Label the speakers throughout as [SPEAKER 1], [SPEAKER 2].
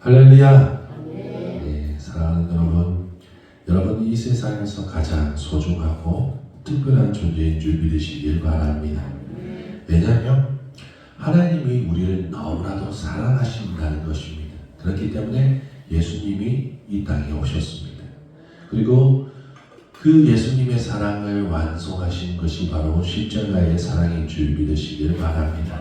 [SPEAKER 1] 할렐루야. 네, 사랑하는 여러분 이 세상에서 가장 소중하고 특별한 존재인 줄 믿으시길 바랍니다. 왜냐하면 하나님이 우리를 너무나도 사랑하신다는 것입니다. 그렇기 때문에 예수님이 이 땅에 오셨습니다. 그리고 그 예수님의 사랑을 완성하신 것이 바로 십자가의 사랑인 줄 믿으시길 바랍니다.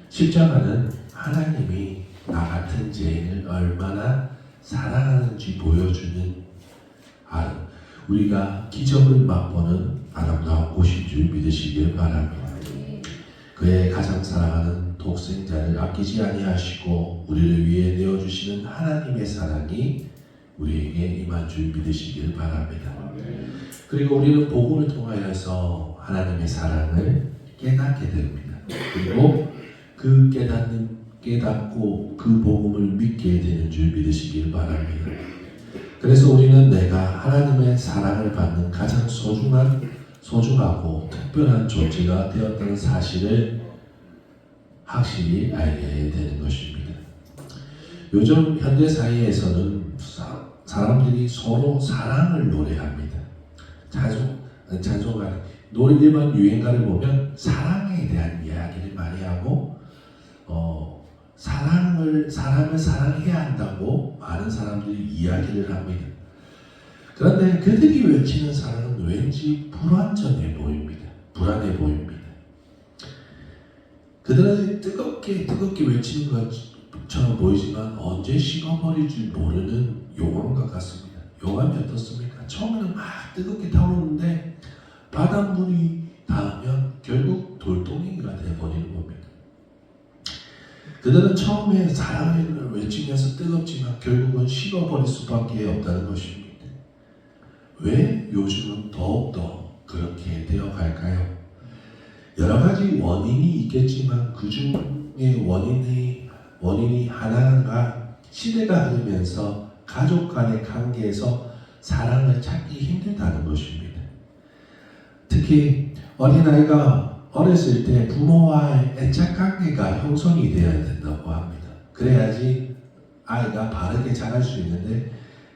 [SPEAKER 1] 십자가는 하나님이 나 같은 죄인을 얼마나 사랑하는지 보여주는 우리가 기적을 맛보는 아름다운 곳인 줄 믿으시길 바랍니다. 그의 가장 사랑하는 독생자를 아끼지 아니하시고 우리를 위해 내어주시는 하나님의 사랑이 우리에게 임한 줄 믿으시길 바랍니다. 그리고 우리는 복음을 통하여서 하나님의 사랑을 깨닫게 됩니다. 그리고 그 깨닫고 그 복음을 믿게 되는 줄 믿으시길 바랍니다. 그래서 우리는 내가 하나님의 사랑을 받는 가장 소중하고 특별한 존재가 되었다는 사실을 확실히 알게 되는 것입니다. 요즘 현대 사회에서는 사람들이 서로 사랑을 노래합니다. 찬송가 노래 일반 유행가를 보면 사랑에 대한 이야기를 많이 하고 사람을 사랑해야 한다고 많은 사람들이 이야기를 합니다. 그런데 그들이 외치는 사랑은 왠지 불완전해 보입니다. 불안해 보입니다. 그들은 뜨겁게 외치는 것처럼 보이지만 언제 식어버릴 줄 모르는 용암과 같습니다. 용암이 어떻습니까? 처음에는 막 뜨겁게 타오르는데 바닷물이 닿으면 결국 돌덩이가 되어버리는 겁니다. 그들은 처음에 사랑을 외치면서 뜨겁지만 결국은 식어버릴 수밖에 없다는 것입니다. 왜 요즘은 더욱더 그렇게 되어갈까요? 여러 가지 원인이 있겠지만 그 중에 원인이 하나가 시대가 흐르면서 가족 간의 관계에서 사랑을 찾기 힘들다는 것입니다. 특히 어린아이가 어렸을 때 부모와의 애착관계가 형성이 되어야 된다고 합니다. 그래야지 아이가 바르게 자랄 수 있는데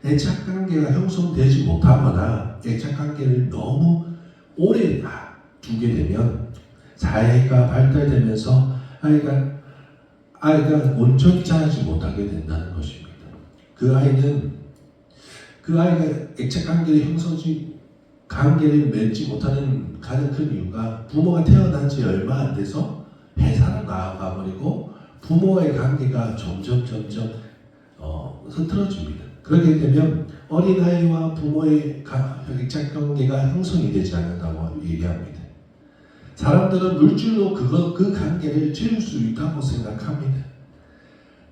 [SPEAKER 1] 애착관계가 형성되지 못하거나 애착관계를 너무 오래 두게 되면 사회가 발달되면서 아이가 온전히 자라지 못하게 된다는 것입니다. 그 아이가 애착관계를 관계를 맺지 못하는 가장 큰 이유가 부모가 태어난 지 얼마 안 돼서 회사로 나아가 버리고 부모의 관계가 점점 흐트러집니다. 그렇게 되면 어린아이와 부모의 애착관계가 형성이 되지 않는다고 얘기합니다. 사람들은 물질로 그 관계를 채울 수 있다고 생각합니다.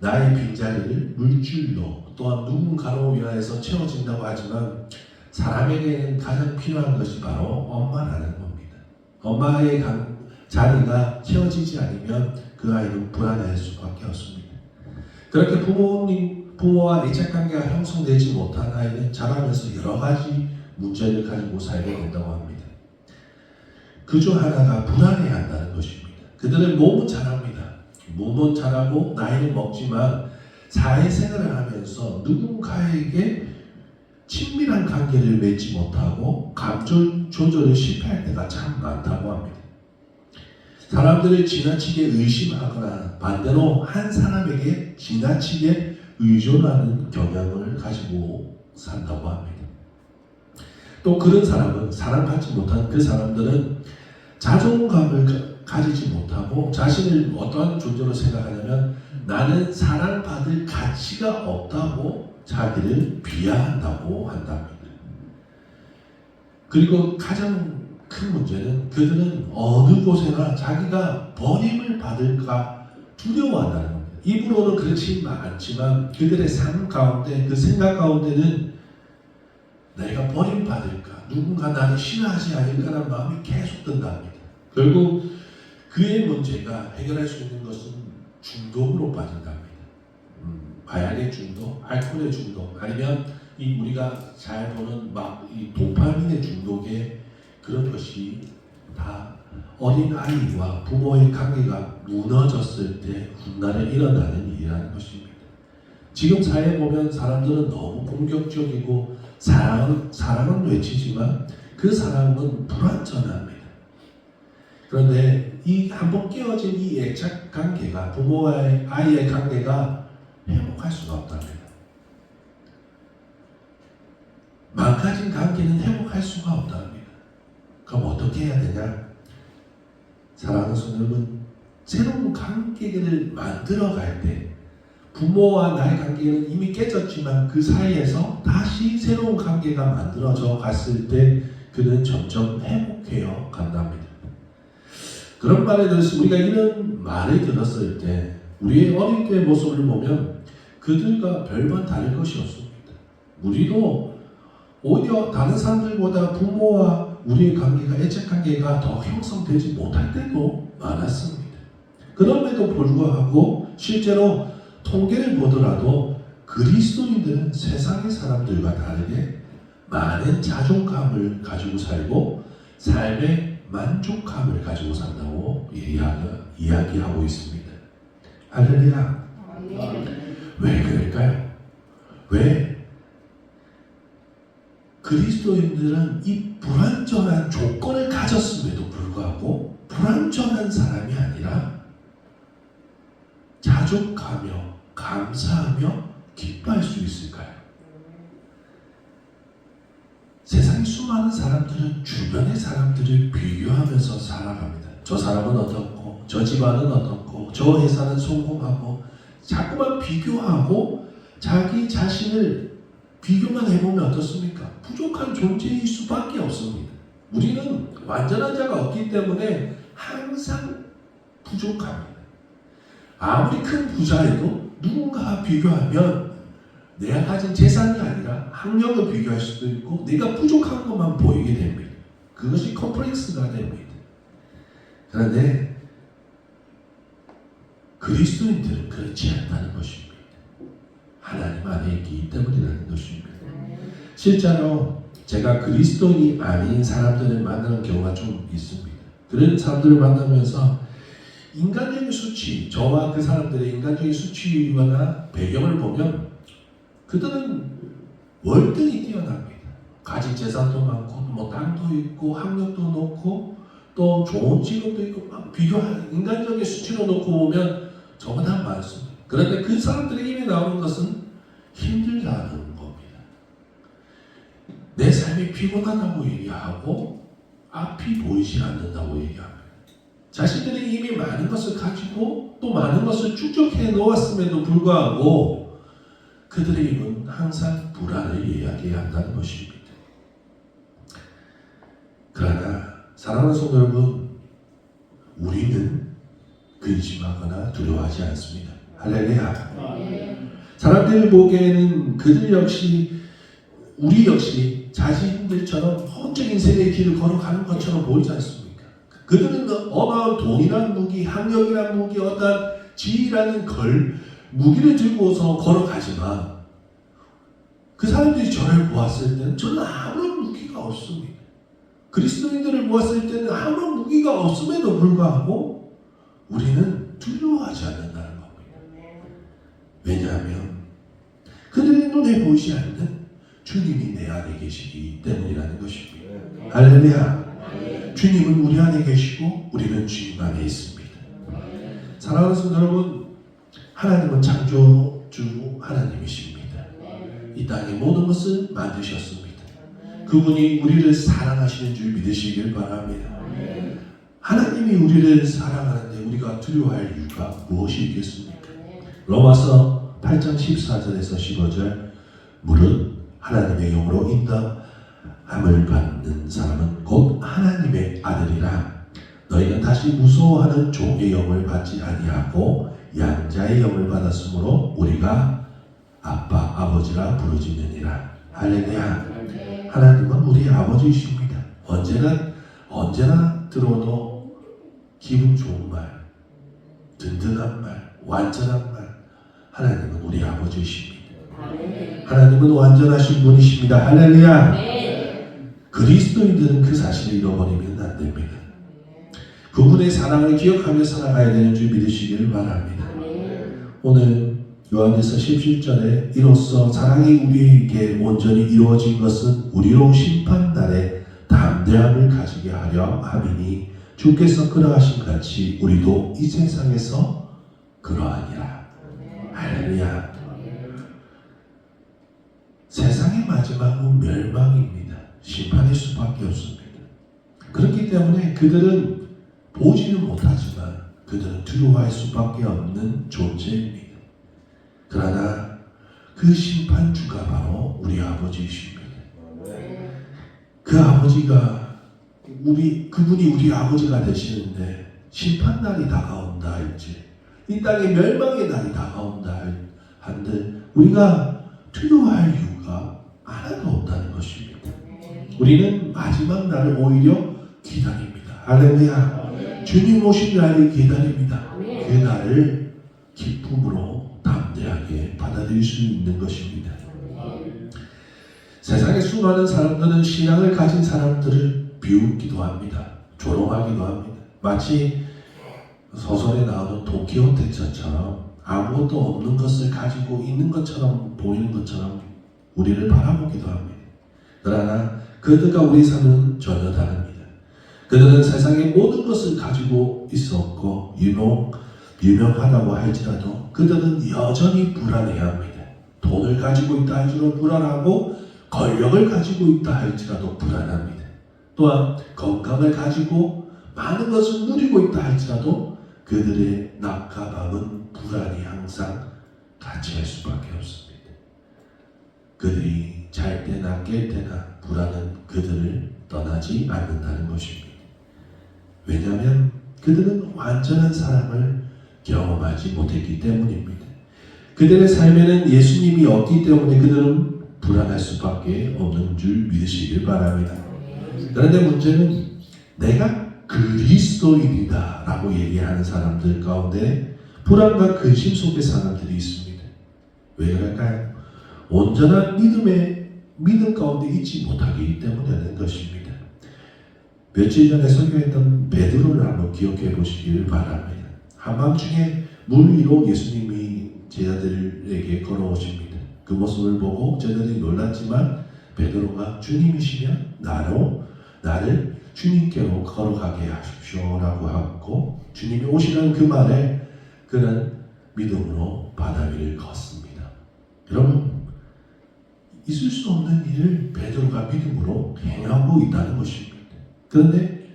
[SPEAKER 1] 나의 빈자리를 물질로 또한 누군가로 인하여서 채워진다고 하지만 사람에게는 가장 필요한 것이 바로 엄마라는 겁니다. 엄마의 자리가 채워지지 않으면 그 아이는 불안해할 수밖에 없습니다. 그렇게 부모와 애착관계가 형성되지 못한 아이는 자라면서 여러 가지 문제를 가지고 살게 된다고 합니다. 그 중 하나가 불안해한다는 것입니다. 그들은 몸은 잘하고 나이는 먹지만 사회생활을 하면서 누군가에게 친밀한 관계를 맺지 못하고 감정 조절을 실패할 때가 참 많다고 합니다. 사람들을 지나치게 의심하거나 반대로 한 사람에게 지나치게 의존하는 경향을 가지고 산다고 합니다. 또 그런 사람은 사랑받지 못한 그 사람들은 자존감을 가지지 못하고 자신을 어떠한 존재로 생각하냐면 나는 사랑받을 가치가 없다고 자기를 비하한다고 한답니다. 그리고 가장 큰 문제는 그들은 어느 곳에나 자기가 버림을 받을까 두려워한다는 겁니다. 입으로는 그렇지 않지만 그들의 삶 가운데 그 생각 가운데는 내가 버림받을까 누군가 나를 싫어하지 않을까라는 마음이 계속 든답니다. 결국 그의 문제가 해결할 수 있는 것은 중독으로 빠진답니다. 마약의 중독, 알코올의 중독, 아니면 우리가 잘 보는 이 도파민의 중독에 그런 것이 다 어린 아이와 부모의 관계가 무너졌을 때 훗날에 일어나는 일이라는 것입니다. 지금 사회에 보면 사람들은 너무 공격적이고 사랑은 외치지만 그 사랑은 불완전합니다. 그런데 이 한번 깨어진 이 애착 관계가 부모와의 아이의 관계가 행복할 수가 없답니다. 망가진 관계는 행복할 수가 없답니다. 그럼 어떻게 해야 되냐? 사랑하는 성도 여러분, 새로운 관계를 만들어갈 때 부모와 나의 관계는 이미 깨졌지만 그 사이에서 다시 새로운 관계가 만들어져 갔을 때 그는 점점 행복해요 간답니다. 그런 말에 대해서 우리가 이런 말을 들었을 때 우리의 어릴 때의 모습을 보면 그들과 별반 다를 것이 없습니다. 우리도 오히려 다른 사람들보다 부모와 우리의 관계가 애착 관계가 더 형성되지 못할 때도 많았습니다. 그럼에도 불구하고 실제로 통계를 보더라도 그리스도인들은 세상의 사람들과 다르게 많은 자존감을 가지고 살고 삶의 만족감을 가지고 산다고 이야기하고 있습니다. 할렐루야. 왜 그럴까요? 왜 그리스도인들은 이 불완전한 조건을 가졌음에도 불구하고 불완전한 사람이 아니라 자족하며 감사하며 기뻐할 수 있을까요? 세상의 수많은 사람들은 주변의 사람들을 비교하면서 살아갑니다. 저 사람은 어떻고 저 집안은 어떻고 저 회사는 성공하고 자꾸만 비교하고 자기 자신을 비교만 해보면 어떻습니까? 부족한 존재일 수밖에 없습니다. 우리는 완전한 자가 없기 때문에 항상 부족합니다. 아무리 큰 부자여도 누군가 비교하면 내가 가진 재산이 아니라 학력을 비교할 수도 있고 내가 부족한 것만 보이게 됩니다. 그것이 컴플렉스가 됩니다. 그런데 그리스도인들은 그렇지 않다는 것입니다. 하나님 안에 있기 때문이라는 것입니다. 실제로 제가 그리스도인이 아닌 사람들을 만나는 경우가 좀 있습니다. 그런 사람들을 만나면서 인간적인 수치, 저와 그 사람들의 인간적인 수치나 배경을 보면 그들은 월등히 뛰어납니다. 가진 재산도 많고 뭐 땅도 있고 학력도 높고 또 좋은 직업도 있고 막 비교한 인간적인 수치로 놓고 보면 저보다 많습니다. 그런데 그 사람들의 입에 나오는 것은 힘들다는 겁니다. 내 삶이 피곤하다고 얘기하고 앞이 보이지 않는다고 얘기합니다. 자신들이 이미 많은 것을 가지고 또 많은 것을 축적해 놓았음에도 불구하고 그들의 입은 항상 불안을 이야기한다는 것입니다. 그러나 사랑하는 성도 여러분, 우리는 근심하거나 두려워하지 않습니다. 할렐루야. 사람들 보기에는 그들 역시 우리 역시 자신들처럼 혼적인 세계의 길을 걸어가는 것처럼 보이지 않습니까? 그들은 어마어마한 돈이란 무기, 학력이란 무기, 어떤 지위라는 무기를 들고서 걸어가지만 그 사람들이 저를 보았을 때는 저는 아무런 무기가 없습니다. 그리스도인들을 보았을 때는 아무런 무기가 없음에도 불구하고 우리는 두려워하지 않는다는 겁니다. 왜냐하면 그들의 눈에 보이지 않는 주님이 내 안에 계시기 때문이라는 것입니다. 할렐루야. 주님은 우리 안에 계시고 우리는 주님 안에 있습니다. 사랑하는 성도 여러분, 하나님은 창조주 하나님이십니다. 이 땅의 모든 것을 만드셨습니다. 그분이 우리를 사랑하시는 줄 믿으시길 바랍니다. 하나님이 우리를 사랑하는데 우리가 두려워할 이유가 무엇이 있겠습니까? 로마서 8장 14절에서 15절 무릇 하나님의 영으로 인도함을 받는 사람은 곧 하나님의 아들이라. 너희는 다시 무서워하는 종의 영을 받지 아니하고 양자의 영을 받았으므로 우리가 아빠 아버지라 부르짖느니라. 할렐루야. 하나님은 우리 아버지이십니다. 언제나 들어도 기분 좋은 말, 든든한 말, 완전한 말, 하나님은 우리 아버지이십니다. 하나님은 완전하신 분이십니다. 할렐루야. 그리스도인들은 그 사실을 잃어버리면 안 됩니다. 그분의 사랑을 기억하며 살아가야 되는 줄 믿으시기를 바랍니다. 오늘 요한일서 17절에 이로써 사랑이 우리에게 온전히 이루어진 것은 우리로 심판날에 담대함을 가지게 하려 함이니 주께서 그러하신 같이 우리도 이 세상에서 그러하니라. 할렐루야. 세상의 마지막은 멸망입니다. 심판일 수밖에 없습니다. 그렇기 때문에 그들은 보지는 못하지만 그들은 두려워할 수밖에 없는 존재입니다. 그러나 그 심판주가 바로 우리 아버지이십니다. 그 아버지가 그분이 우리 아버지가 되시는데 심판날이 다가온다 할지 이 땅의 멸망의 날이 다가온다 한들 우리가 두려워할 이유가 하나도 없다는 것입니다. 우리는 마지막 날을 오히려 기다립니다. 할렐루야. 주님 오신 날을 기다립니다. 그 날을 기쁨으로 담대하게 받아들일 수 있는 것입니다. 세상의 수많은 사람들은 신앙을 가진 사람들을 비웃기도 합니다. 조롱하기도 합니다. 마치 소설에 나오는 돈키호테처럼 아무것도 없는 것을 가지고 있는 것처럼 보이는 것처럼 우리를 바라보기도 합니다. 그러나 그들과 우리 삶은 전혀 다릅니다. 그들은 세상의 모든 것을 가지고 있었고 유명하다고 할지라도 그들은 여전히 불안해합니다. 돈을 가지고 있다 할지라도 불안하고 권력을 가지고 있다 할지라도 불안합니다. 또한 건강을 가지고 많은 것을 누리고 있다 할지라도 그들의 낮과 밤은 불안이 항상 같이 할 수밖에 없습니다. 그들이 잘 때나 깰 때나 불안은 그들을 떠나지 않는다는 것입니다. 왜냐하면 그들은 완전한 사랑을 경험하지 못했기 때문입니다. 그들의 삶에는 예수님이 없기 때문에 그들은 불안할 수밖에 없는 줄 믿으시길 바랍니다. 그런데 문제는 내가 그리스도인이다 라고 얘기하는 사람들 가운데 불안과 근심 속에 사람들이 있습니다. 왜 그럴까요? 온전한 믿음 가운데 있지 못하기 때문이라는 것입니다. 며칠 전에 설교했던 베드로를 한번 기억해 보시길 바랍니다. 한밤중에 물 위로 예수님이 제자들에게 걸어오십니다. 그 모습을 보고 제자들이 놀랐지만 베드로가 주님이시면 나를 주님께로 걸어가게 하십시오 라고 하고 주님이 오시는 그 말에 그는 믿음으로 바다 위를 걷습니다. 여러분 있을 수 없는 일을 베드로가 믿음으로 행하고 있다는 것입니다. 그런데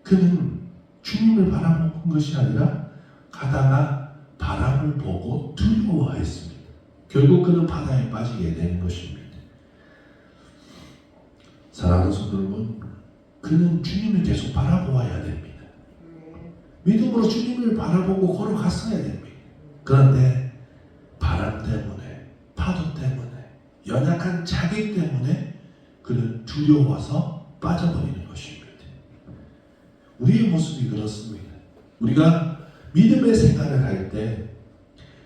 [SPEAKER 1] 그는 주님을 바라본 것이 아니라 가다가 바람을 보고 두려워했습니다. 결국 그는 바다에 빠지게 되는 것입니다. 사랑하는 성도 여러분, 그는 주님을 계속 바라보아야 됩니다. 믿음으로 주님을 바라보고 걸어갔어야 됩니다. 그런데 바람 때문에, 파도 때문에, 연약한 자기 때문에 그는 두려워서 빠져버리는 것입니다. 우리의 모습이 그렇습니다. 우리가 믿음의 생활을 할 때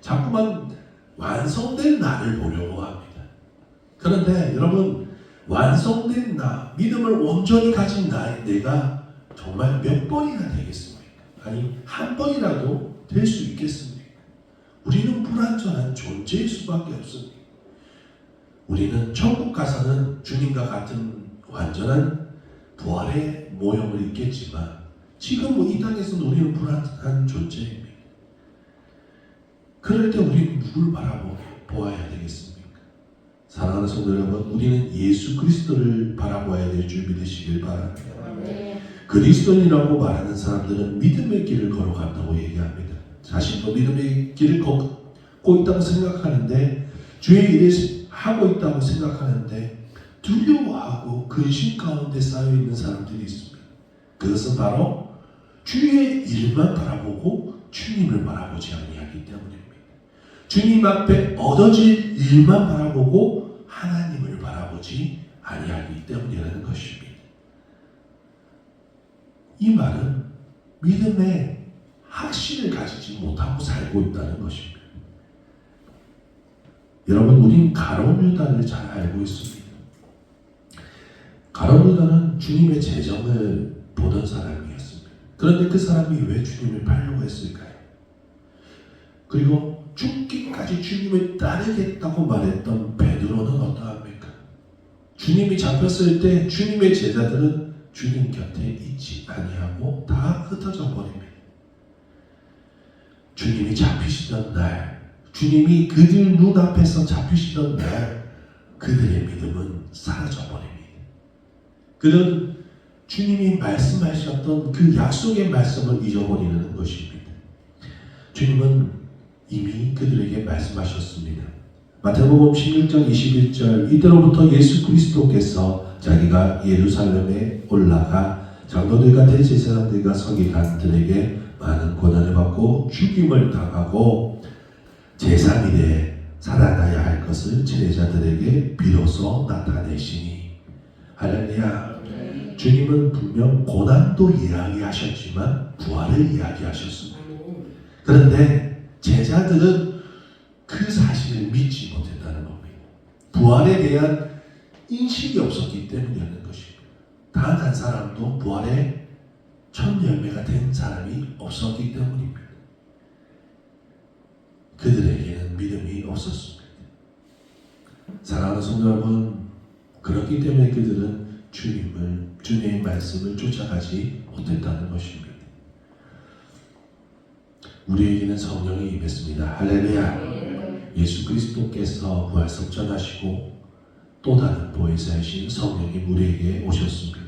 [SPEAKER 1] 자꾸만 완성된 나를 보려고 합니다. 그런데 여러분 완성된 나, 믿음을 온전히 가진 내가 정말 몇 번이나 되겠습니까? 아니 한 번이라도 될 수 있겠습니까? 우리는 불완전한 존재일 수밖에 없습니다. 우리는 천국 가서는 주님과 같은 완전한 부활의 모형을 입겠지만 지금 이 땅에서는 우리는 불완전한 존재입니다. 그럴 때 우리는 누굴 바라보아야 되겠습니까? 사랑하는 성도 여러분, 우리는 예수 그리스도를 바라봐야 될 줄 믿으시길 바랍니다. 그리스도인이라고 말하는 사람들은 믿음의 길을 걸어간다고 얘기합니다. 자신도 믿음의 길을 걷고 있다고 생각하는데 주의 일을 하고 있다고 생각하는데 두려워하고 근심 가운데 쌓여있는 사람들이 있습니다. 그것은 바로 주의 일만 바라보고 주님을 바라보지 아니하기 때문입니다. 주님 앞에 얻어질 일만 바라보고 하나님을 바라보지 아니하기 때문이라는 것입니다. 이 말은 믿음의 확신을 가지지 못하고 살고 있다는 것입니다. 여러분, 우린 가룟 유다를 잘 알고 있습니다. 가룟 유다는 주님의 재정을 보던 사람이었습니다. 그런데 그 사람이 왜 주님을 팔려고 했을까요? 그리고 죽기까지 주님을 따르겠다고 말했던 베드로는 어떠합니까? 주님이 잡혔을 때 주님의 제자들은 주님 곁에 있지 아니하고 다 흩어져 버립니다. 주님이 잡히시던 날, 주님이 그들 눈앞에서 잡히시던 날 그들의 믿음은 사라져 버립니다. 그는 주님이 말씀하셨던 그 약속의 말씀을 잊어버리는 것입니다. 주님은 이미 그들에게 말씀하셨습니다. 마태복음 16장 21절, 이때로부터 예수 그리스도께서 자기가 예루살렘에 올라가 장로들과 대제사장들과 서기관들에게 많은 고난을 받고 죽임을 당하고 제3일에 살아나야 할 것을 제자들에게 비로소 나타내시니. 할렐루야. 주님은 분명 고난도 이야기하셨지만 부활을 이야기하셨습니다. 그런데 제자들은 그 사실을 믿지 못했다는 겁니다. 부활에 대한 인식이 없었기 때문이라는 것입니다. 단 한 사람도 부활의 첫 열매가 된 사람이 없었기 때문입니다. 그들에게는 믿음이 없었습니다. 사랑하는 성도 여러분, 그렇기 때문에 그들은 주님의 말씀을 쫓아가지 못했다는 것입니다. 우리에게는 성령이 임했습니다. 할렐루야. 예수 그리스도께서 부활석전하시고 또 다른 보혜사이신 성령이 우리에게 오셨습니다.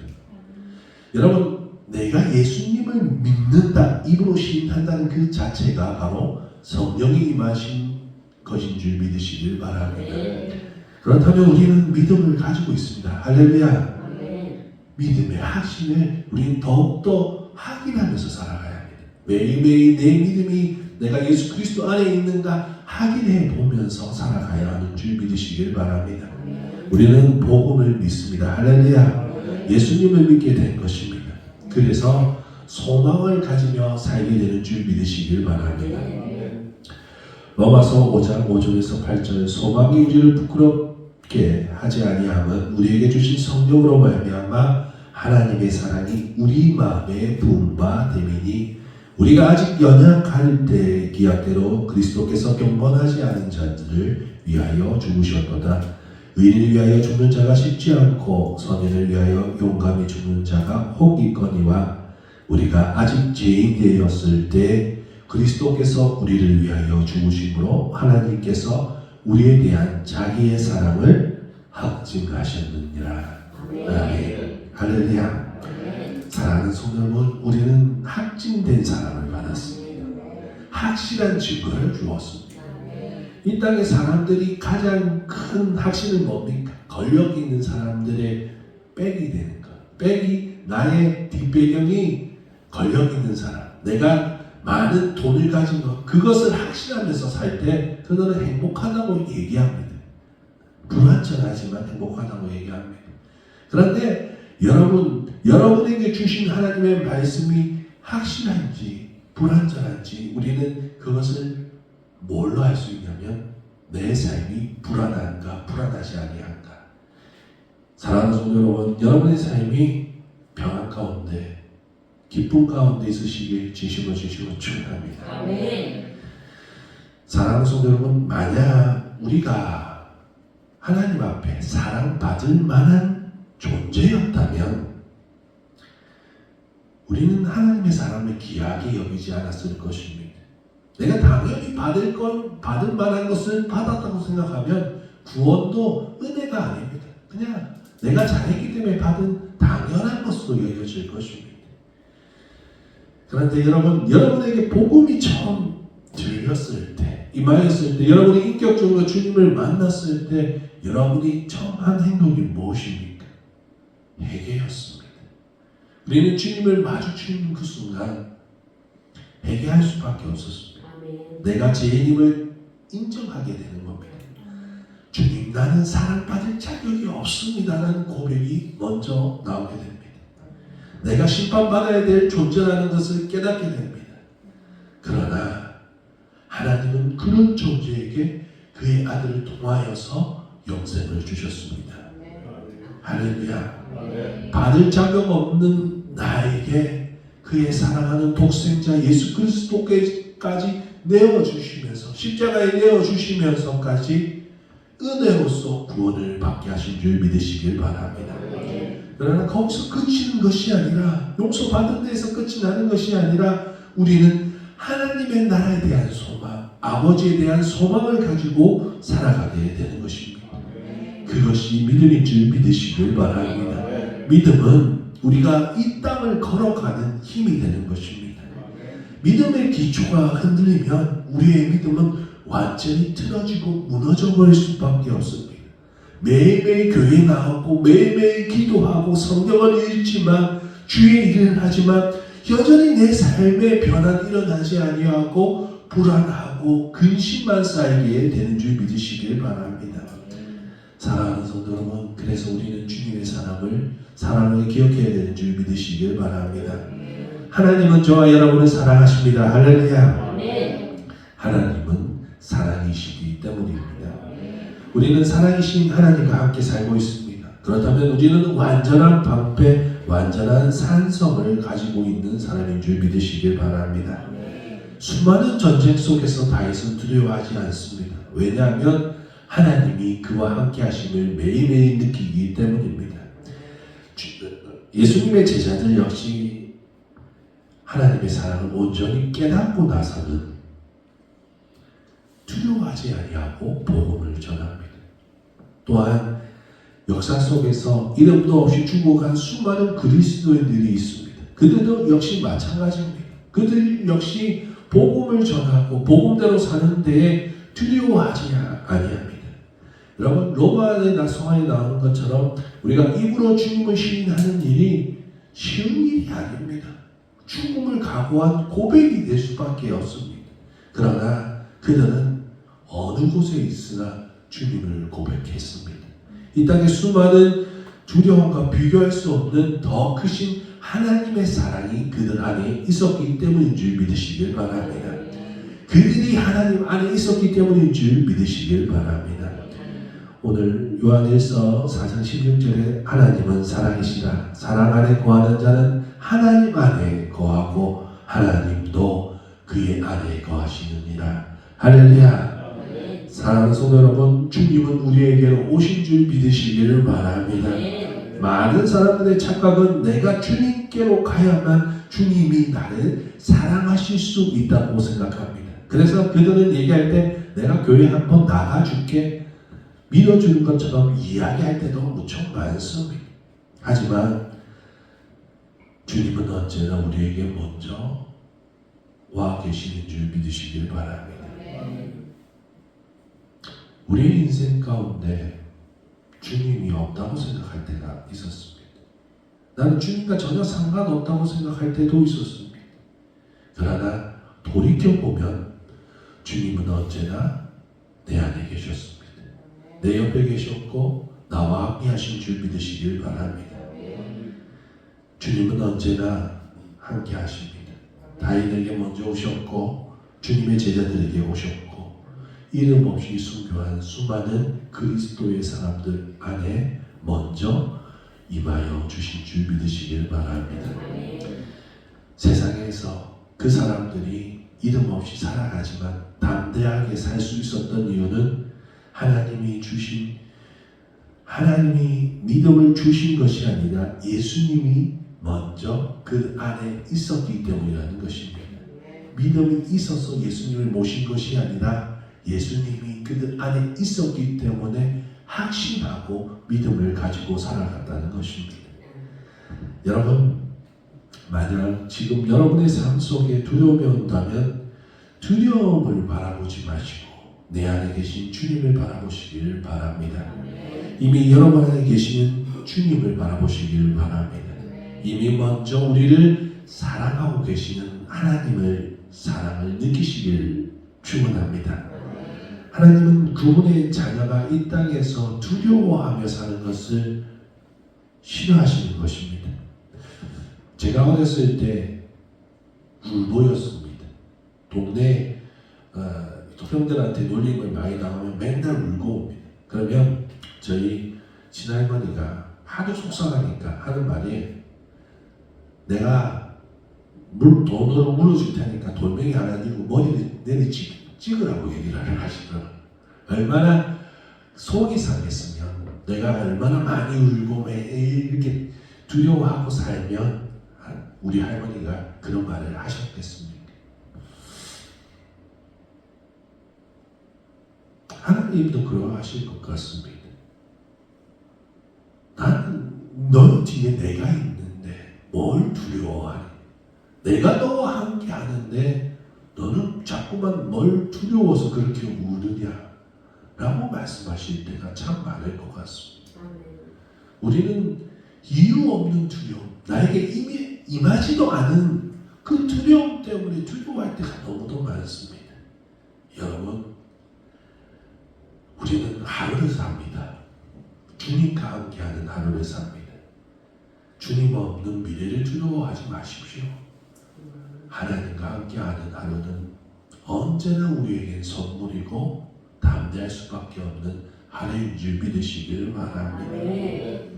[SPEAKER 1] 여러분, 내가 예수님을 믿는다, 입으로 시인한다는 그 자체가 바로 성령이 임하신 것인 줄 믿으시길 바랍니다. 그렇다면 우리는 믿음을 가지고 있습니다. 할렐루야. 믿음의 확신을 우리는 더욱더 확인하면서 살아가야 합니다. 매일매일 내 믿음이 내가 예수 그리스도 안에 있는가 확인해 보면서 살아가야 하는 줄 믿으시길 바랍니다. 우리는 복음을 믿습니다. 할렐루야. 예수님을 믿게 된 것입니다. 그래서 소망을 가지며 살게 되는 줄 믿으시길 바랍니다. 로마서 5장 5절에서 8절, 소망이 우리를 부끄럽게 하지 아니함은 우리에게 주신 성령으로 말미암아 하나님의 사랑이 우리 마음에 부은 바 됨이니, 우리가 아직 연약할 때 기약대로 그리스도께서 경건하지 않은 자들을 위하여 죽으셨도다. 의인을 위하여 죽는 자가 쉽지 않고 선인을 위하여 용감히 죽는 자가 혹 있거니와, 우리가 아직 죄인 되었을 때 그리스도께서 우리를 위하여 죽으심으로 하나님께서 우리에 대한 자기의 사랑을 확증하셨느니라. 아멘. 할렐루야. 사랑하는 성도 여러분, 우리는 확증된 사랑을 받았습니다. 확실한 증거를 주었습니다. 이 땅의 사람들이 가장 큰 확신은 뭡니까? 권력 있는 사람들의 백이 되는 것. 백이 나의 뒷배경이 권력 있는 사람, 내가 많은 돈을 가진 것, 그것을 확신하면서 살 때 그들은 행복하다고 얘기합니다. 불완전하지만 행복하다고 얘기합니다. 그런데 여러분에게 주신 하나님의 말씀이 확실한지 불완전한지 우리는 그것을 뭘로 알 수 있냐면 내 삶이 불안한가 불안하지 아니한가. 사랑하는 성도 여러분, 여러분의 삶이 평안 가운데 기쁨 가운데 있으시길 진심으로 축원합니다. 아멘. 사랑하는 성도 여러분, 만약 우리가 하나님 앞에 사랑받을 만한 존재였다면 우리는 하나님의 사랑을 귀하게 여기지 않았을 것입니다. 내가 당연히 받을 만한 것을 받았다고 생각하면 구원도 은혜가 아닙니다. 그냥 내가 잘했기 때문에 받은 당연한 것으로 여겨질 것입니다. 그런데 여러분에게 복음이 처음 들렸을 때, 임하였을 때, 여러분이 인격적으로 주님을 만났을 때 여러분이 처음 한 행동이 무엇입니까? 회개였습니다. 우리는 주님을 마주치는 그 순간 회개할 수밖에 없었습니다. 내가 죄인임을 인정하게 되는 겁니다. 주님, 나는 사랑받을 자격이 없습니다라는 고백이 먼저 나오게 됩니다. 내가 심판받아야 될 존재라는 것을 깨닫게 됩니다. 그러나 하나님은 그런 존재에게 그의 아들을 통하여서 영생을 주셨습니다. 할렐루야. 받을 자격 없는 나에게 그의 사랑하는 독생자 예수 그리스도께서 십자가에까지 내어주시면서 십자가에 내어주시면서까지 은혜로서 구원을 받게 하신 줄 믿으시길 바랍니다. 그러나 거기서 그치는 것이 아니라 용서받은 데에서 끝이 나는 것이 아니라 우리는 하나님의 나라에 대한 소망, 아버지에 대한 소망을 가지고 살아가게 되는 것입니다. 그것이 믿음인 줄 믿으시길 바랍니다. 믿음은 우리가 이 땅을 걸어가는 힘이 되는 것입니다. 믿음의 기초가 흔들리면 우리의 믿음은 완전히 틀어지고 무너져 버릴 수밖에 없습니다. 매일매일 교회에 나오고 매일매일 기도하고 성경을 읽지만 주의 일을 하지만 여전히 내 삶에 변화는 일어나지 아니하고 불안하고 근심만 쌓이게 되는 줄 믿으시길 바랍니다. 사랑하는 성도 여러분, 그래서 우리는 주님의 사랑을 기억해야 되는 줄 믿으시길 바랍니다. 하나님은 저와 여러분을 사랑하십니다. 할렐루야. 하나님은 사랑이시기 때문입니다. 우리는 사랑이신 하나님과 함께 살고 있습니다. 그렇다면 우리는 완전한 방패, 완전한 산성을 가지고 있는 사람인 줄 믿으시길 바랍니다. 수많은 전쟁 속에서 다윗은 두려워하지 않습니다. 왜냐하면 하나님이 그와 함께 하심을 매일매일 느끼기 때문입니다. 예수님의 제자들 역시 하나님의 사랑을 온전히 깨닫고 나서는 두려워하지 아니하고 복음을 전합니다. 또한 역사 속에서 이름도 없이 죽어간 수많은 그리스도인들이 있습니다. 그들도 역시 마찬가지입니다. 그들 역시 복음을 전하고 복음대로 사는 데에 두려워하지 아니합니다. 여러분, 로마의 낙성하에 나오는 것처럼 우리가 입으로 주님을 시인하는 일이 쉬운 일이 아닙니다. 죽음을 각오한 고백이 될 수밖에 없습니다. 그러나 그들은 어느 곳에 있으나 주님을 고백했습니다. 이 땅의 수많은 두려움과 비교할 수 없는 더 크신 하나님의 사랑이 그들 안에 있었기 때문인 줄 믿으시길 바랍니다. 그들이 하나님 안에 있었기 때문인 줄 믿으시길 바랍니다. 오늘 요한일서 4장 16절에 하나님은 사랑이시라. 사랑 안에 거하는 자는 하나님 안에 거하고 하나님도 그의 안에 거하시느니라. 할렐루야. 사랑하는 성도 여러분, 주님은 우리에게로 오신 줄 믿으시기를 바랍니다. 많은 사람들의 착각은 내가 주님께로 가야만 주님이 나를 사랑하실 수 있다고 생각합니다. 그래서 그들은 얘기할 때 내가 교회 한번 나가줄게 믿어주는 것처럼 이야기할 때도 무척 많습니다. 하지만 주님은 언제나 우리에게 먼저 와 계시는 줄 믿으시길 바랍니다. 우리의 인생 가운데 주님이 없다고 생각할 때가 있었습니다. 나는 주님과 전혀 상관없다고 생각할 때도 있었습니다. 그러나 돌이켜보면 주님은 언제나 내 안에 계셨습니다. 내 옆에 계셨고 나와 함께 하신 줄 믿으시길 바랍니다. 주님은 언제나 함께 하십니다. 다윗에게 먼저 오셨고 주님의 제자들에게 오셨고 이름 없이 순교한 수많은 그리스도의 사람들 안에 먼저 임하여 주신 줄 믿으시길 바랍니다. 세상에서 그 사람들이 이름 없이 살아가지만 담대하게 살 수 있었던 이유는 하나님이 믿음을 주신 것이 아니라 예수님이 먼저 그 안에 있었기 때문이라는 것입니다. 믿음이 있어서 예수님을 모신 것이 아니라 예수님이 그들 안에 있었기 때문에 확신하고 믿음을 가지고 살아갔다는 것입니다. 여러분, 만약 지금 여러분의 삶 속에 두려움이 온다면 두려움을 바라보지 마시고 내 안에 계신 주님을 바라보시길 바랍니다. 이미 여러분 안에 계시는 주님을 바라보시길 바랍니다. 이미 먼저 우리를 사랑하고 계시는 하나님을 사랑을 느끼시길 축원합니다. 하나님은 그분의 자녀가 이 땅에서 두려워하며 사는 것을 싫어하시는 것입니다. 제가 어렸을 때 울보였습니다. 동네 형들한테 놀림을 많이 당하면 맨날 울고 옵니다. 그러면 저희 친할머니가 하도 속상하니까 하는 말이 내가 돈으로 물어줄 테니까 돌멩이 하나 들고 머리를 찍으라고 얘기를 하시더라고요. 얼마나 속이 상했으면, 내가 얼마나 많이 울고 매일 이렇게 두려워하고 살면 우리 할머니가 그런 말을 하셨겠습니까? 하나님도 그러하실 것 같습니다. 나는 너 뒤에 내가 있는데 뭘 두려워하니? 내가 너와 함께 하는데 너는 자꾸만 뭘 두려워서 그렇게 우느냐? 라고 말씀하실 때가 참 많을 것 같습니다. 우리는 이유 없는 두려움, 나에게 임하지도 않은 그 두려움 때문에 두려워할 때가 너무도 많습니다. 여러분, 우리는 하루를 삽니다. 주님과 함께하는 하루를 삽니다. 주님 없는 미래를 두려워하지 마십시오. 하나님과 함께하는 하루는 언제나 우리에겐 선물이고 담대할 수밖에 없는 하루인 줄 믿으시기를 바랍니다.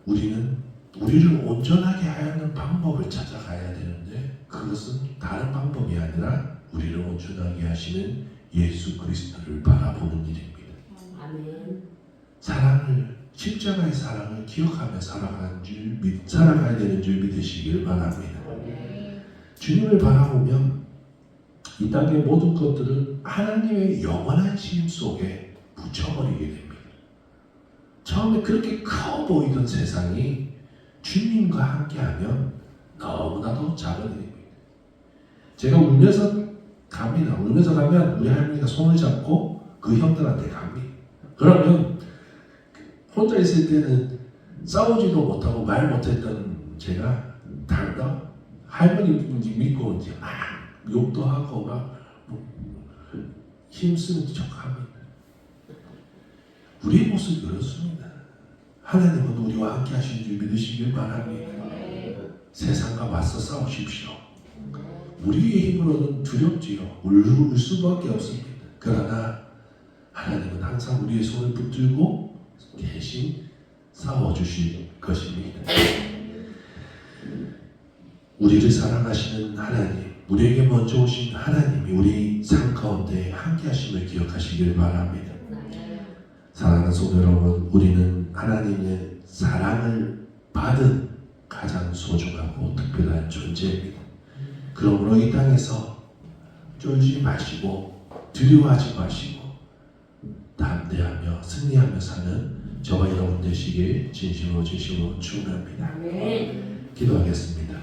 [SPEAKER 1] 우리는 우리를 온전하게 하는 방법을 찾아가야 되는데, 그것은 다른 방법이 아니라 우리를 온전하게 하시는 예수 그리스도를 바라보는 일입니다. 사랑을, 십자가의 사랑을 기억하며 살아가야 되는 줄 믿으시길 바랍니다. 주님을 바라보면 이 땅의 모든 것들은 하나님의 영원한 심 속에 묻혀버리게 됩니다. 처음에 그렇게 커 보이던 세상이 주님과 함께하면 너무나도 작은 일입니다. 제가 울면서 갑니다. 울면서 가면 우리 할머니가 손을 잡고 그 형들한테 갑니다. 그러면 혼자 있을 때는 싸우지도 못하고 말 못했던 제가 달다 할머니 믿고 이제 막 욕도 하고 막 힘쓰는 척합니다. 우리의 모습이 그렇습니다. 하나님은 우리와 함께 하신 줄 믿으시길 바랍니다. 세상과 맞서 싸우십시오. 우리의 힘으로는 두렵지요. 울 수밖에 없습니다. 그러나 하나님은 항상 우리의 손을 붙들고 대신 싸워주실 것입니다. 우리를 사랑하시는 하나님, 우리에게 먼저 오신 하나님이 우리 삶 가운데 함께 하심을 기억하시길 바랍니다. 사랑하는 성도 여러분, 우리는 하나님의 사랑을 받은 가장 소중하고 특별한 존재입니다. 그러므로 이 땅에서 쫄지 마시고 두려워하지 마시고 담대하며 승리하며 사는 저와 여러분 되시길 진심으로 진심으로 축원합니다. 기도하겠습니다.